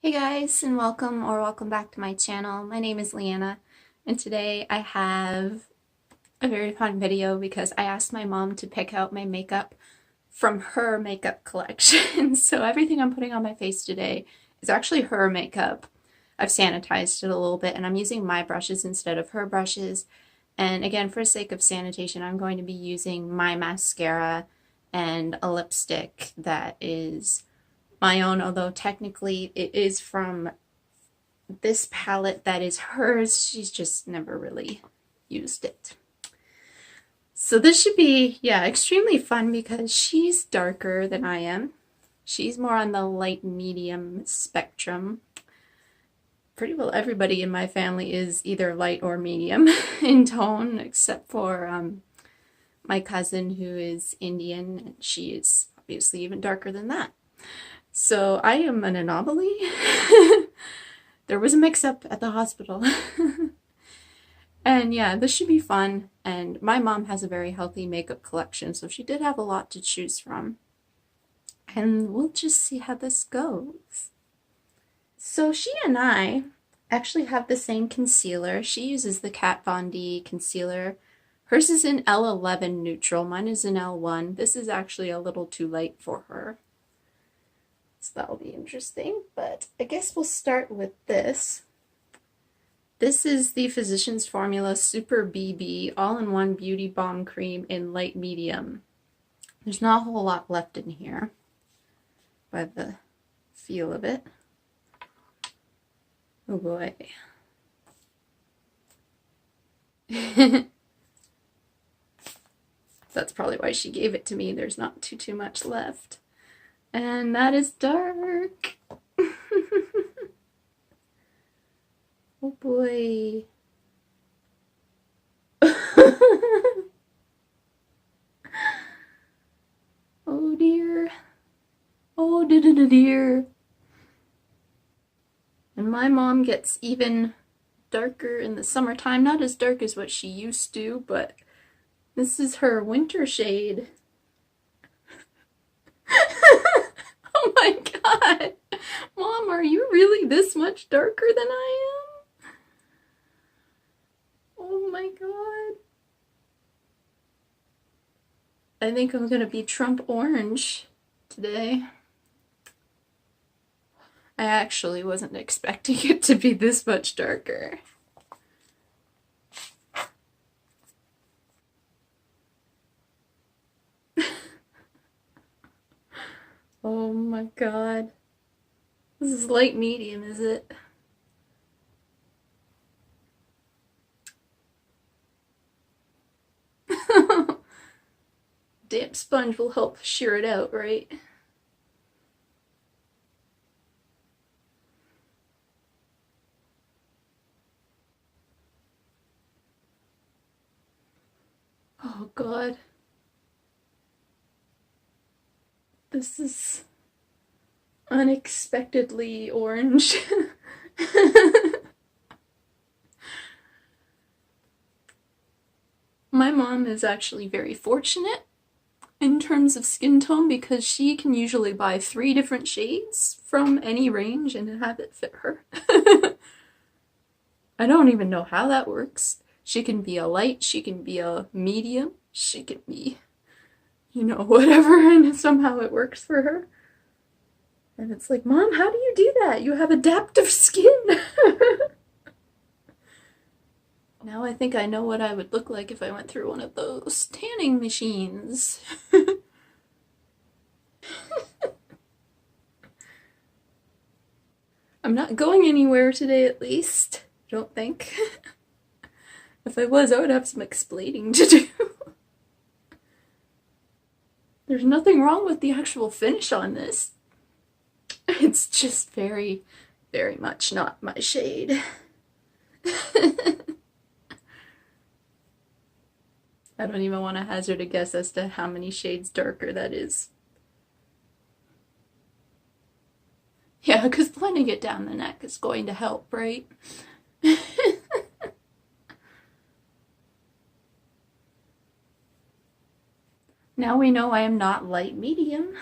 Hey guys, and welcome back to my channel. My name is Liana, and today I have a very fun video because I asked my mom to pick out my makeup from her makeup collection. So everything I'm putting on my face today is actually her makeup. I've sanitized it a little bit and I'm using my brushes instead of her brushes. And again, for the sake of sanitation, I'm going to be using my mascara and a lipstick that is my own, although technically it is from this palette that is hers. She's just never really used it. So this should be, yeah, extremely fun because she's darker than I am. She's more on the light medium spectrum. Pretty well everybody in my family is either light or medium in tone, except for my cousin who is Indian, and she is obviously even darker than that. So I am an anomaly. There was a mix-up at the hospital. And yeah, this should be fun. And my mom has a very healthy makeup collection, so she did have a lot to choose from. And we'll just see how this goes. So she and I actually have the same concealer. She uses the Kat Von D concealer. Hers is in L11 neutral. Mine is in L1. This is actually a little too light for her. So that'll be interesting, but I guess we'll start with this. This is the Physicians Formula Super BB All-in-One Beauty Balm Cream in light medium. There's not a whole lot left in here by the feel of it. Oh boy. That's probably why she gave it to me. There's not too much left. And that is dark. Oh boy. Oh dear. Oh dear. And my mom gets even darker in the summertime. Not as dark as what she used to, but this is her winter shade. Oh my god! Mom, are you really this much darker than I am? Oh my god. I think I'm gonna be Trump orange today. I actually wasn't expecting it to be this much darker. Oh my god. This is light medium, is it? Damp sponge will help sheer it out, right? Oh god. This is unexpectedly orange. My mom is actually very fortunate in terms of skin tone because she can usually buy 3 different shades from any range and have it fit her. I don't even know how that works. She can be a light, she can be a medium, she can be, you know, whatever, and somehow it works for her. And it's like, Mom, how do you do that? You have adaptive skin. Now I think I know what I would look like if I went through one of those tanning machines. I'm not going anywhere today, at least. I don't think. If I was, I would have some explaining to do. There's nothing wrong with the actual finish on this. It's just very, very much not my shade. I don't even want to hazard a guess as to how many shades darker that is. Yeah, because blending it down the neck is going to help, right? Now we know I am not light medium.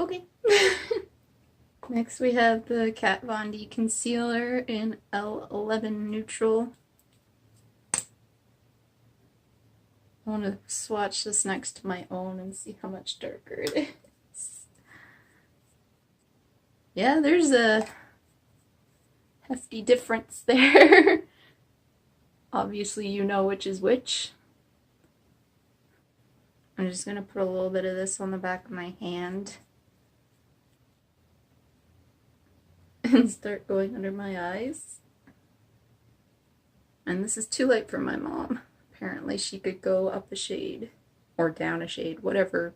Okay. Next we have the Kat Von D Concealer in L11 Neutral. I want to swatch this next to my own and see how much darker it is. Yeah, there's a hefty difference there. Obviously you know which is which. I'm just going to put a little bit of this on the back of my hand and start going under my eyes. And this is too light for my mom. Apparently she could go up a shade or down a shade, whatever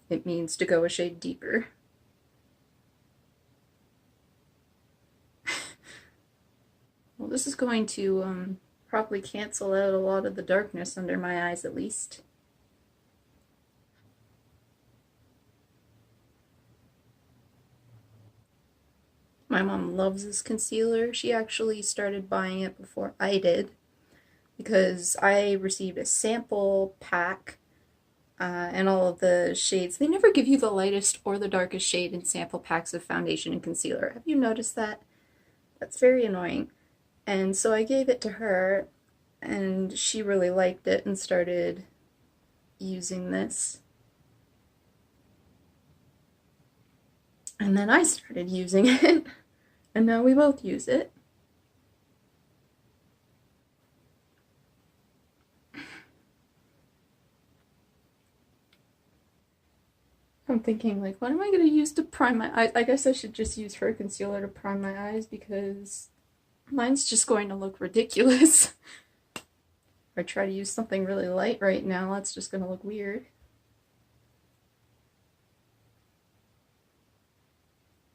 it means to go a shade deeper. Well, this is going to probably cancel out a lot of the darkness under my eyes at least. My mom loves this concealer. She actually started buying it before I did because I received a sample pack and all of the shades. They never give you the lightest or the darkest shade in sample packs of foundation and concealer. Have you noticed that? That's very annoying. And so I gave it to her and she really liked it and started using this. And then I started using it, and now we both use it. I'm thinking, like, what am I going to use to prime my eyes? I guess I should just use her concealer to prime my eyes because mine's just going to look ridiculous. If I try to use something really light right now, that's just going to look weird.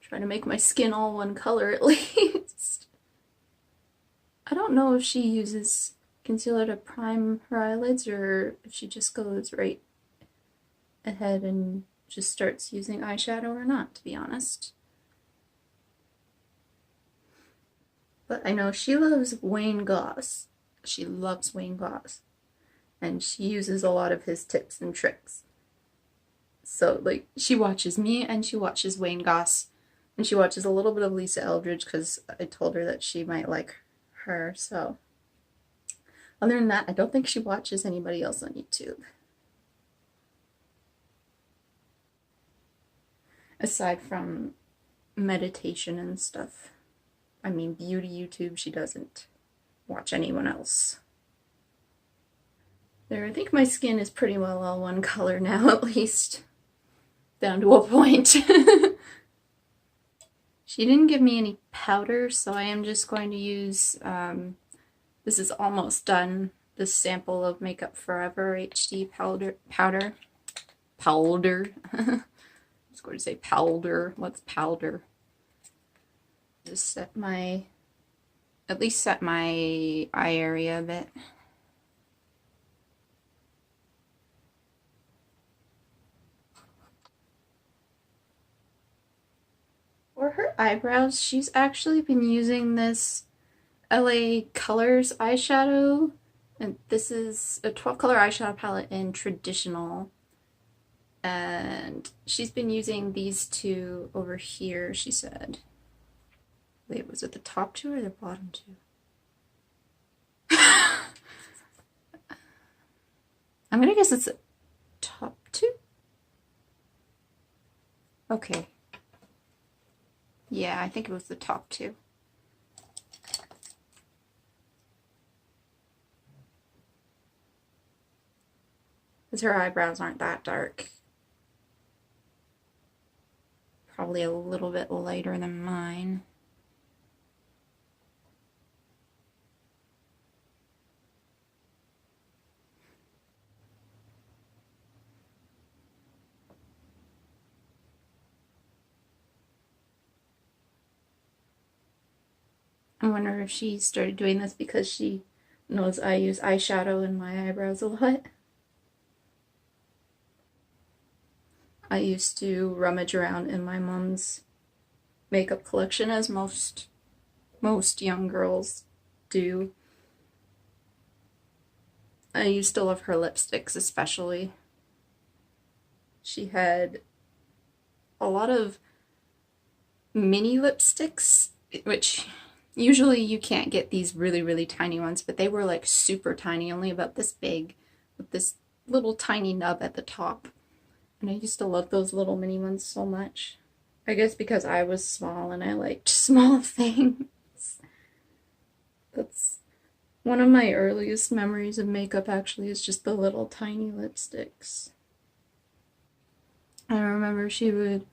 Trying to make my skin all one color at least. I don't know if she uses concealer to prime her eyelids or if she just goes right ahead and just starts using eyeshadow or not, to be honest. But I know she loves Wayne Goss. She loves Wayne Goss. And she uses a lot of his tips and tricks. So, like, she watches me and she watches Wayne Goss. And she watches a little bit of Lisa Eldridge because I told her that she might like her, so. Other than that, I don't think she watches anybody else on YouTube. Aside from meditation and stuff. I mean, beauty YouTube, she doesn't watch anyone else. There, I think my skin is pretty well all one color now, at least. Down to a point. She didn't give me any powder, so I am just going to use, this is almost done, this sample of Makeup Forever HD powder. I was going to say powder. What's powder? Just set my, at least set my eye area a bit. For her eyebrows, she's actually been using this LA Colors eyeshadow, and this is a 12-color eyeshadow palette in Traditional, and she's been using these two over here, she said. Wait, was it the top two or the bottom two? I'm gonna guess it's the top two? Okay. Yeah, I think it was the top two. Because her eyebrows aren't that dark. Probably a little bit lighter than mine. I wonder if she started doing this because she knows I use eyeshadow in my eyebrows a lot. I used to rummage around in my mom's makeup collection, as most young girls do. I used to love her lipsticks especially. She had a lot of mini lipsticks, which usually you can't get these really, really tiny ones, but they were like super tiny, only about this big, with this little tiny nub at the top. And I used to love those little mini ones so much. I guess because I was small and I liked small things. That's one of my earliest memories of makeup, actually, is just the little tiny lipsticks. I remember she would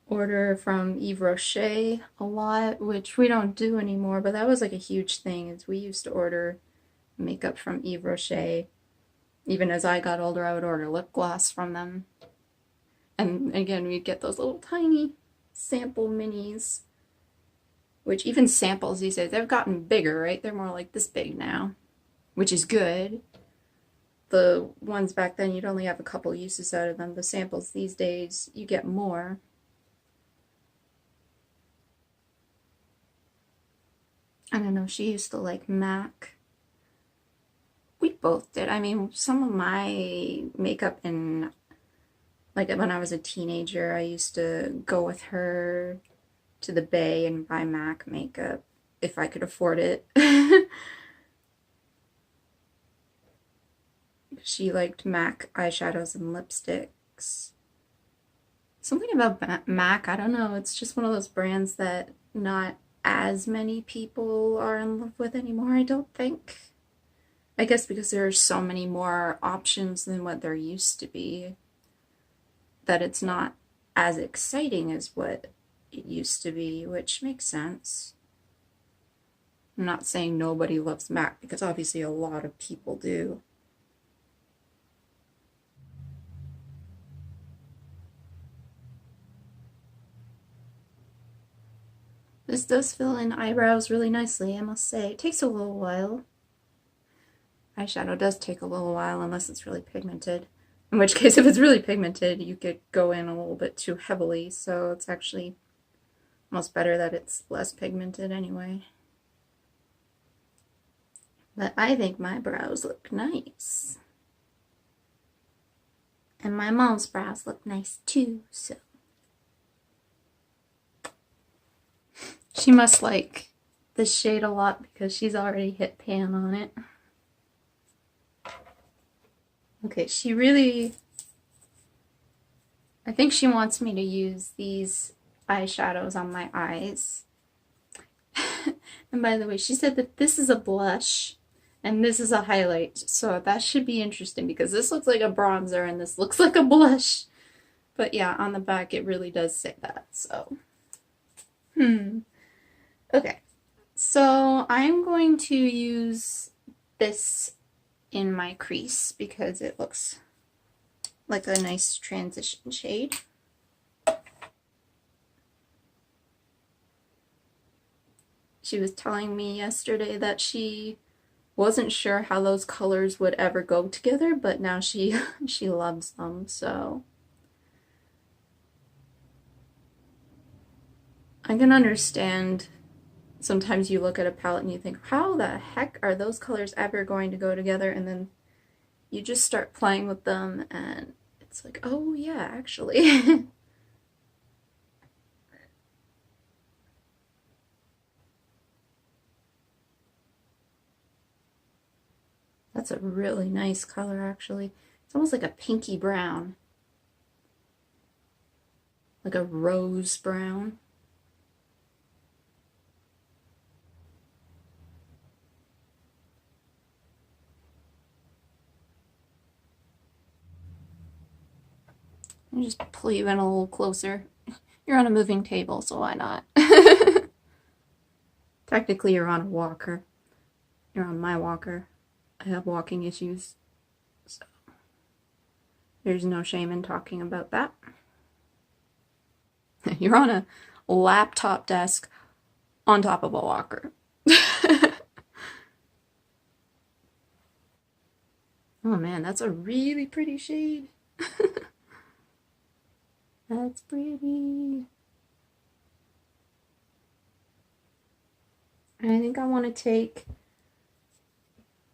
order from Yves Rocher a lot, which we don't do anymore, but that was like a huge thing, is we used to order makeup from Yves Rocher. Even as I got older, I would order lip gloss from them. And again, we'd get those little tiny sample minis, which even samples these days, they've gotten bigger, right? They're more like this big now, which is good. The ones back then, you'd only have a couple uses out of them. The samples these days, you get more. I don't know, she used to like MAC. We both did. I mean, some of my makeup in, like when I was a teenager, I used to go with her to the Bay and buy MAC makeup if I could afford it. She liked MAC eyeshadows and lipsticks. Something about MAC, I don't know, it's just one of those brands that not as many people are in love with anymore, I don't think. I guess because there are so many more options than what there used to be, that it's not as exciting as what it used to be, which makes sense. I'm not saying nobody loves MAC, because obviously a lot of people do. This does fill in eyebrows really nicely, I must say. It takes a little while. Eyeshadow does take a little while unless it's really pigmented. In which case, if it's really pigmented, you could go in a little bit too heavily, so it's actually almost better that it's less pigmented anyway. But I think my brows look nice. And my mom's brows look nice too, so. She must like this shade a lot because she's already hit pan on it. Okay, she really, I think she wants me to use these eyeshadows on my eyes. And by the way, she said that this is a blush and this is a highlight, so that should be interesting because this looks like a bronzer and this looks like a blush. But yeah, on the back it really does say that, so. Okay, so I'm going to use this in my crease because it looks like a nice transition shade. She was telling me yesterday that she wasn't sure how those colors would ever go together, but now she loves them, so I can understand. Sometimes you look at a palette and you think, how the heck are those colors ever going to go together? And then you just start playing with them and it's like, oh yeah, actually. That's a really nice color, actually. It's almost like a pinky brown. Like a rose brown. I'll just pull you in a little closer. You're on a moving table, so why not? Technically, you're on a walker. You're on my walker. I have walking issues, so there's no shame in talking about that. You're on a laptop desk on top of a walker. Oh man, that's a really pretty shade. That's pretty. I think I want to take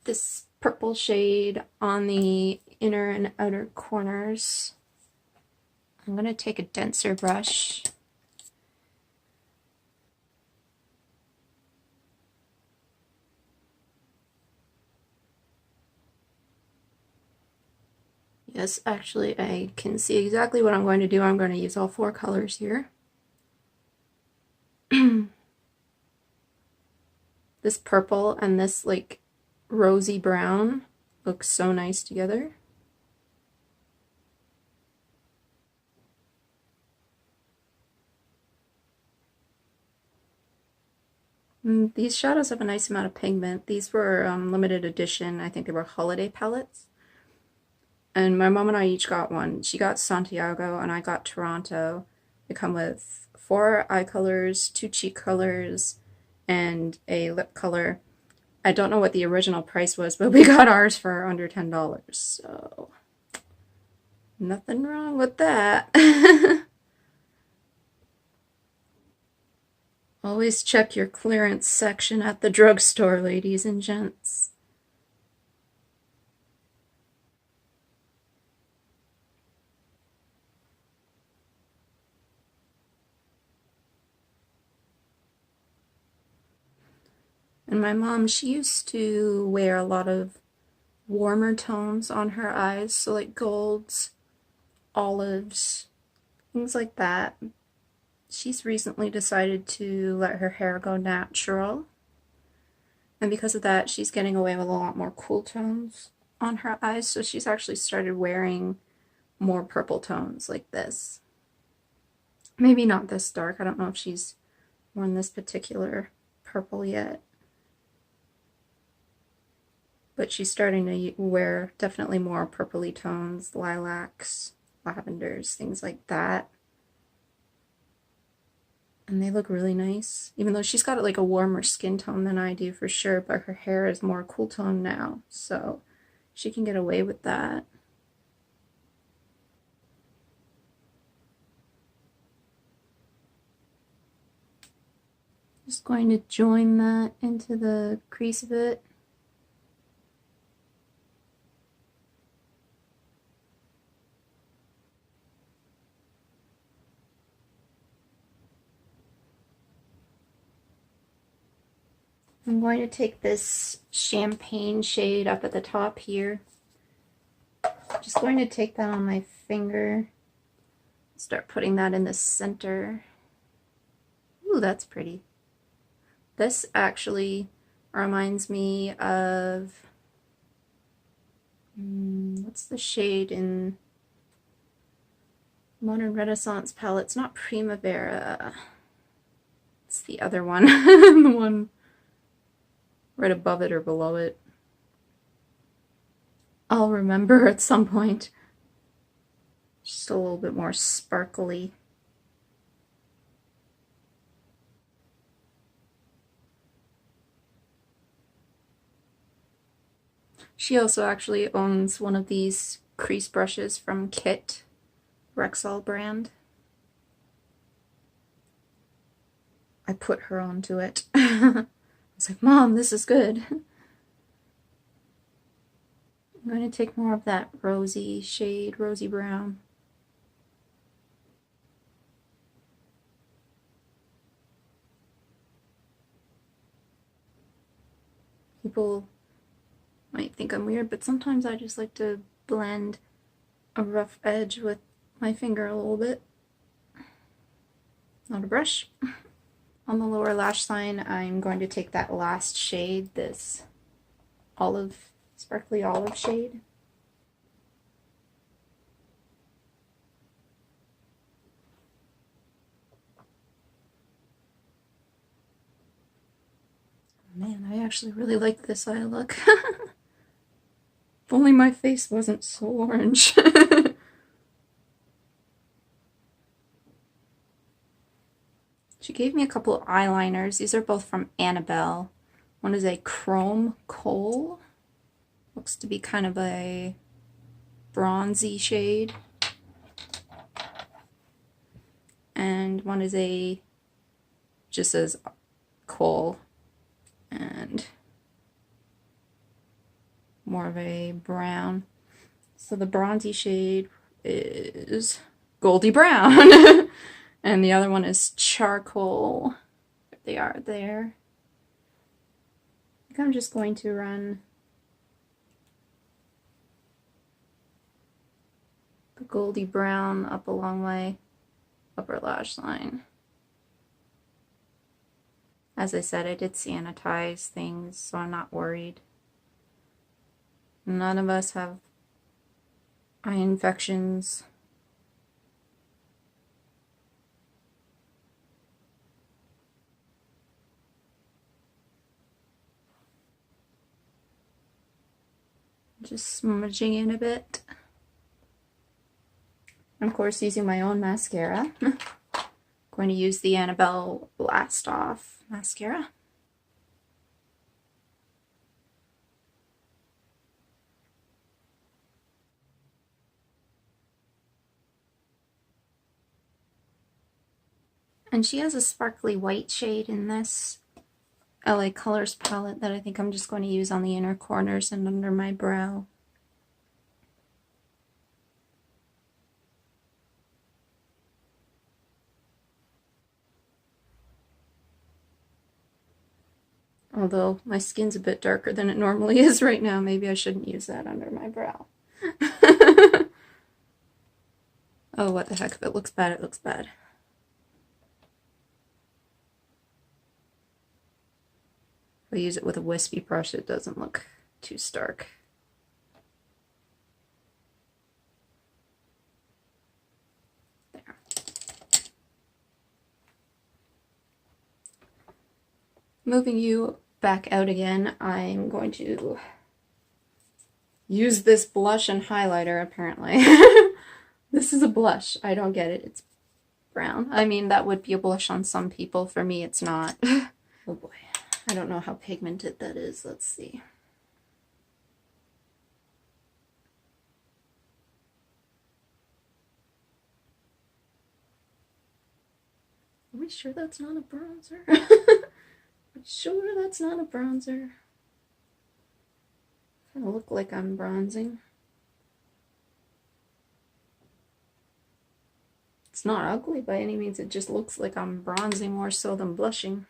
this purple shade on the inner and outer corners I'm going to take a denser brush. Yes, actually I can see exactly what I'm going to do. I'm going to use all 4 colors here. This purple and this like rosy brown look so nice together. These shadows have a nice amount of pigment. These were limited edition. I think they were holiday palettes. And my mom and I each got one. She got Santiago and I got Toronto. They come with 4 eye colors, 2 cheek colors, and a lip color. I don't know what the original price was, but we got ours for under $10. So nothing wrong with that. Always check your clearance section at the drugstore, ladies and gents. And my mom, she used to wear a lot of warmer tones on her eyes, so like golds, olives, things like that. She's recently decided to let her hair go natural, and because of that she's getting away with a lot more cool tones on her eyes, so she's actually started wearing more purple tones like this. Maybe not this dark, I don't know if she's worn this particular purple yet, but she's starting to wear definitely more purpley tones, lilacs, lavenders, things like that. And they look really nice, even though she's got like a warmer skin tone than I do for sure, but her hair is more cool tone now, so she can get away with that. Just going to join that into the crease of it. I'm going to take this champagne shade up at the top here. Just going to take that on my finger, start putting that in the center. Ooh, that's pretty. This actually reminds me of, what's the shade in Modern Renaissance palette? It's not Primavera. It's the other one. The one right above it or below it. I'll remember at some point. Just a little bit more sparkly. She also actually owns one of these crease brushes from Kit, Rexall brand. I put her onto it. I was like, Mom, this is good. I'm going to take more of that rosy shade, rosy brown. People might think I'm weird, but sometimes I just like to blend a rough edge with my finger a little bit. Not a brush. On the lower lash line, I'm going to take that last shade, this olive, sparkly olive shade. Man, I actually really like this eye look. If only my face wasn't so orange. She gave me a couple of eyeliners. These are both from Annabelle. One is a chrome Kohl. Looks to be kind of a bronzy shade. And one is a, just says Kohl, and more of a brown. So the bronzy shade is goldy brown. And the other one is charcoal. They are there. I think I'm just going to run the goldy brown up along my upper lash line. As I said, I did sanitize things, so I'm not worried. None of us have eye infections. Just smudging in a bit. And of course, using my own mascara. Going to use the Annabelle Blast Off mascara. And she has a sparkly white shade in this LA Colors palette that I think I'm just going to use on the inner corners and under my brow. Although my skin's a bit darker than it normally is right now, maybe I shouldn't use that under my brow. Oh, what the heck, if it looks bad, it looks bad. If I use it with a wispy brush, it doesn't look too stark. There. Moving you back out again, I'm going to use this blush and highlighter, apparently. This is a blush. I don't get it. It's brown. I mean, that would be a blush on some people. For me, it's not. Oh boy. I don't know how pigmented that is. Let's see. Are we sure that's not a bronzer? Are we sure that's not a bronzer? It's gonna look like I'm bronzing. It's not ugly by any means, it just looks like I'm bronzing more so than blushing.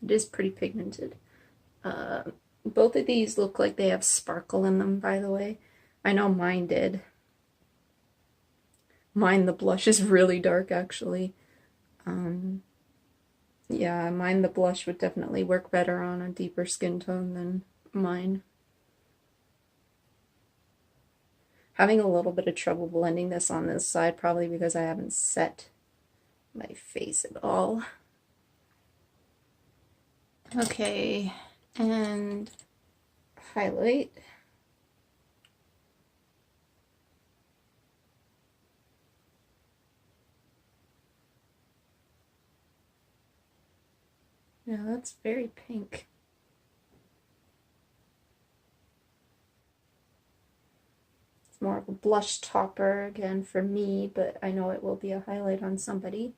It is pretty pigmented. Both of these look like they have sparkle in them, by the way. I know mine did. Mine, the blush is really dark, actually. Yeah, mine, the blush would definitely work better on a deeper skin tone than mine. Having a little bit of trouble blending this on this side, probably because I haven't set my face at all. Okay, and highlight. Yeah, that's very pink. It's more of a blush topper again for me, but I know it will be a highlight on somebody.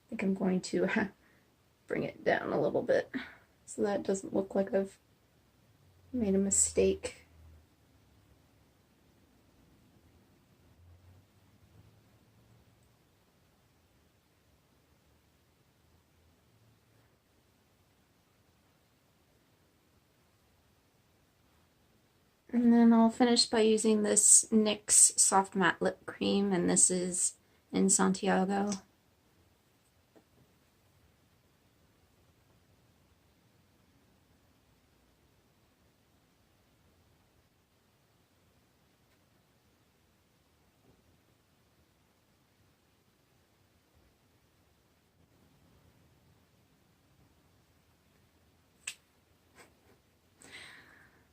I think I'm going to bring it down a little bit so that it doesn't look like I've made a mistake. And then I'll finish by using this NYX Soft Matte Lip Cream, and this is in Santiago.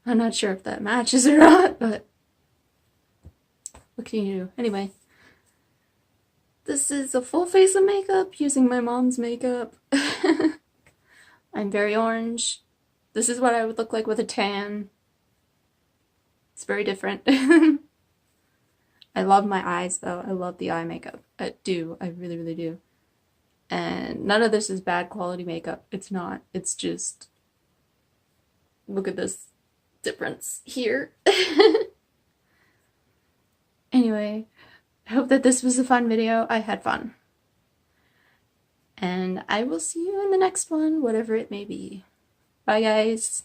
I'm not sure if that matches or not, but what can you do? Anyway, this is a full face of makeup using my mom's makeup. I'm very orange. This is what I would look like with a tan. It's very different. I love my eyes though. I love the eye makeup. I do. I really, really do. And none of this is bad quality makeup. It's not. It's just look at this difference here. Anyway, I hope that this was a fun video. I had fun. And I will see you in the next one, whatever it may be. Bye, guys.